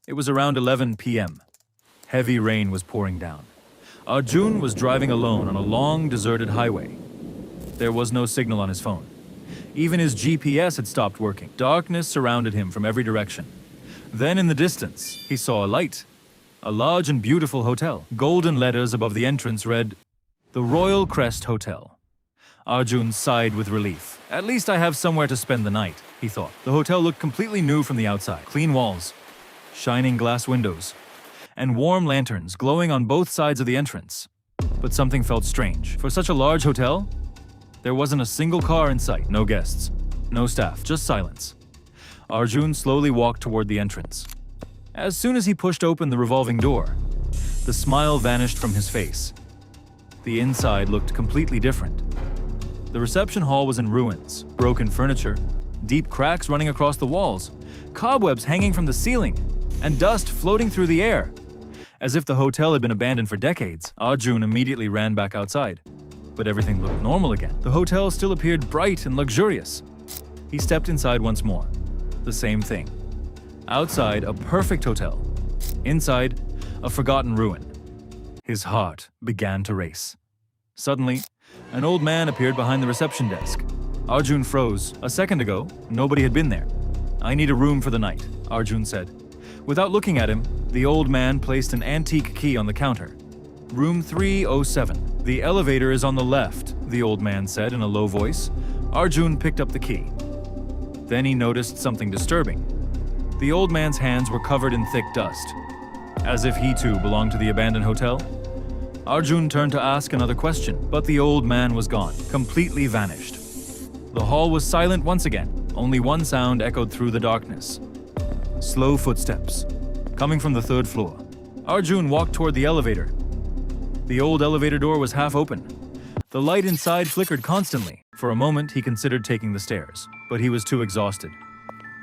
It was around 11 p.m. Heavy rain was pouring down. Arjun was driving alone on a long, deserted highway. There was no signal on his phone. Even his GPS had stopped working. Darkness surrounded him from every direction. Then in the distance, he saw a light. A large and beautiful hotel. Golden letters above the entrance read, "The Royal Crest Hotel." Arjun sighed with relief. At least I have somewhere to spend the night, he thought. The hotel looked completely new from the outside. Clean walls, shining glass windows, and warm lanterns glowing on both sides of the entrance. But something felt strange. For such a large hotel, there wasn't a single car in sight. No guests, no staff, just silence. Arjun slowly walked toward the entrance. As soon as he pushed open the revolving door, the smile vanished from his face. The inside looked completely different. The reception hall was in ruins, broken furniture, deep cracks running across the walls, cobwebs hanging from the ceiling, and dust floating through the air. As if the hotel had been abandoned for decades, Arjun immediately ran back outside. But everything looked normal again. The hotel still appeared bright and luxurious. He stepped inside once more. The same thing. Outside, a perfect hotel. Inside, a forgotten ruin. His heart began to race. Suddenly, an old man appeared behind the reception desk. Arjun froze. A second ago, nobody had been there. "I need a room for the night," Arjun said. Without looking at him, the old man placed an antique key on the counter. "Room 307. The elevator is on the left," the old man said in a low voice. Arjun picked up the key. Then he noticed something disturbing. The old man's hands were covered in thick dust, as if he too belonged to the abandoned hotel. Arjun turned to ask another question, but the old man was gone, completely vanished. The hall was silent once again. Only one sound echoed through the darkness. Slow footsteps, coming from the third floor. Arjun walked toward the elevator. The old elevator door was half open. The light inside flickered constantly. For a moment, he considered taking the stairs, but he was too exhausted.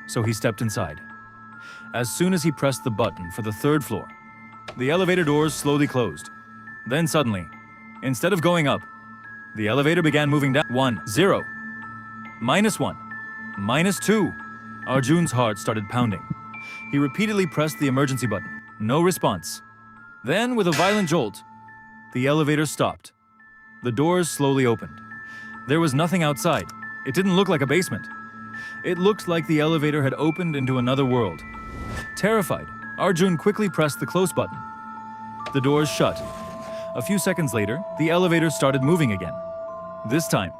So he stepped inside. As soon as he pressed the button for the third floor, the elevator doors slowly closed. Then suddenly, instead of going up, the elevator began moving down. 1, 0, -1, -2. Arjun's heart started pounding. He repeatedly pressed the emergency button. No response. Then, with a violent jolt, the elevator stopped. The doors slowly opened. There was nothing outside. It didn't look like a basement. It looked like the elevator had opened into another world. Terrified, Arjun quickly pressed the close button. The doors shut. A few seconds later, the elevator started moving again. This time,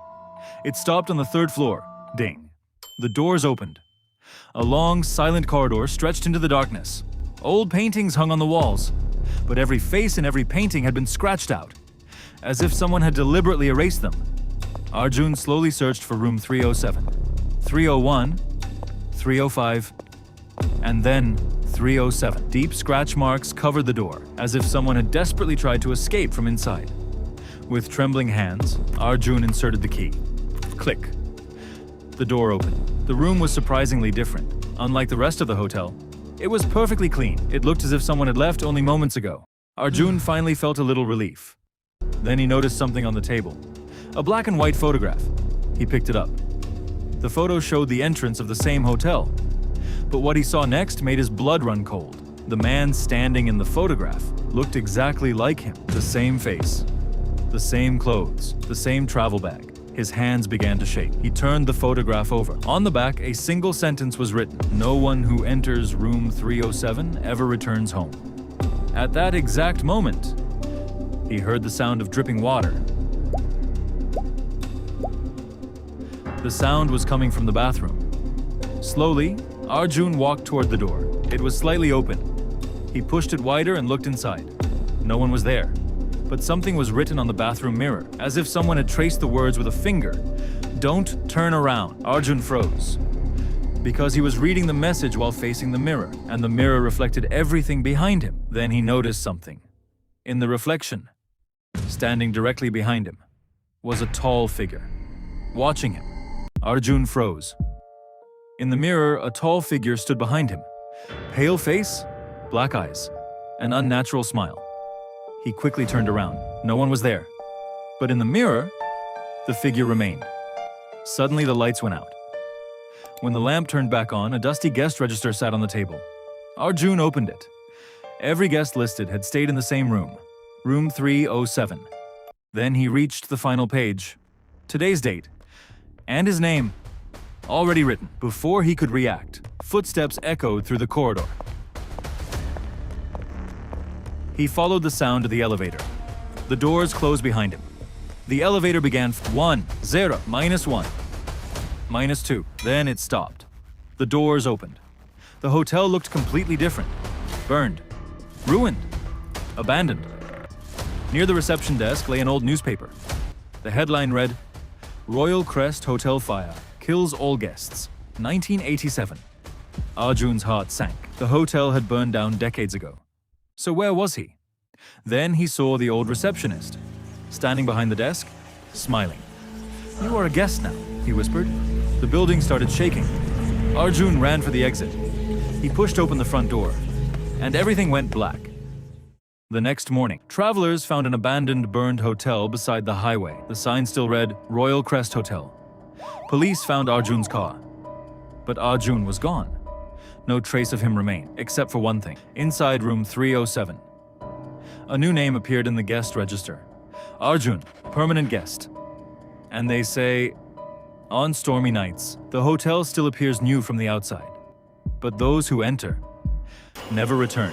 it stopped on the third floor. Ding. The doors opened. A long, silent corridor stretched into the darkness. Old paintings hung on the walls, but every face in every painting had been scratched out, as if someone had deliberately erased them. Arjun slowly searched for room 307, 301, 305, and then 307. Deep scratch marks covered the door, as if someone had desperately tried to escape from inside. With trembling hands, Arjun inserted the key. Click. The door opened. The room was surprisingly different. Unlike the rest of the hotel, it was perfectly clean. It looked as if someone had left only moments ago. Arjun finally felt a little relief. Then he noticed something on the table. A black and white photograph. He picked it up. The photo showed the entrance of the same hotel. But what he saw next made his blood run cold. The man standing in the photograph looked exactly like him. The same face, the same clothes, the same travel bag. His hands began to shake. He turned the photograph over. On the back, a single sentence was written: "No one who enters room 307 ever returns home." At that exact moment, he heard the sound of dripping water. The sound was coming from the bathroom. Slowly, Arjun walked toward the door. It was slightly open. He pushed it wider and looked inside. No one was there. But something was written on the bathroom mirror, as if someone had traced the words with a finger. "Don't turn around." Arjun froze, because he was reading the message while facing the mirror, and the mirror reflected everything behind him. Then he noticed something. In the reflection, standing directly behind him, was a tall figure, watching him. Arjun froze. In the mirror, a tall figure stood behind him. Pale face, black eyes, an unnatural smile. He quickly turned around. No one was there. But in the mirror, the figure remained. Suddenly, the lights went out. When the lamp turned back on, a dusty guest register sat on the table. Arjun opened it. Every guest listed had stayed in the same room, room 307. Then he reached the final page. Today's date. And his name. Already written. Before he could react, footsteps echoed through the corridor. He followed the sound of the elevator. The doors closed behind him. The elevator began 1, 0, -1, -2. Then it stopped. The doors opened. The hotel looked completely different. Burned. Ruined. Abandoned. Near the reception desk lay an old newspaper. The headline read, "Royal Crest Hotel Fire Kills All Guests, 1987. Arjun's heart sank. The hotel had burned down decades ago. So where was he? Then he saw the old receptionist, standing behind the desk, smiling. "You are a guest now," he whispered. The building started shaking. Arjun ran for the exit. He pushed open the front door, and everything went black. The next morning, travelers found an abandoned, burned hotel beside the highway. The sign still read, Royal Crest Hotel. Police found Arjun's car. But Arjun was gone. No trace of him remained, except for one thing. Inside room 307. A new name appeared in the guest register. Arjun, permanent guest. And they say, on stormy nights, the hotel still appears new from the outside. But those who enter never return.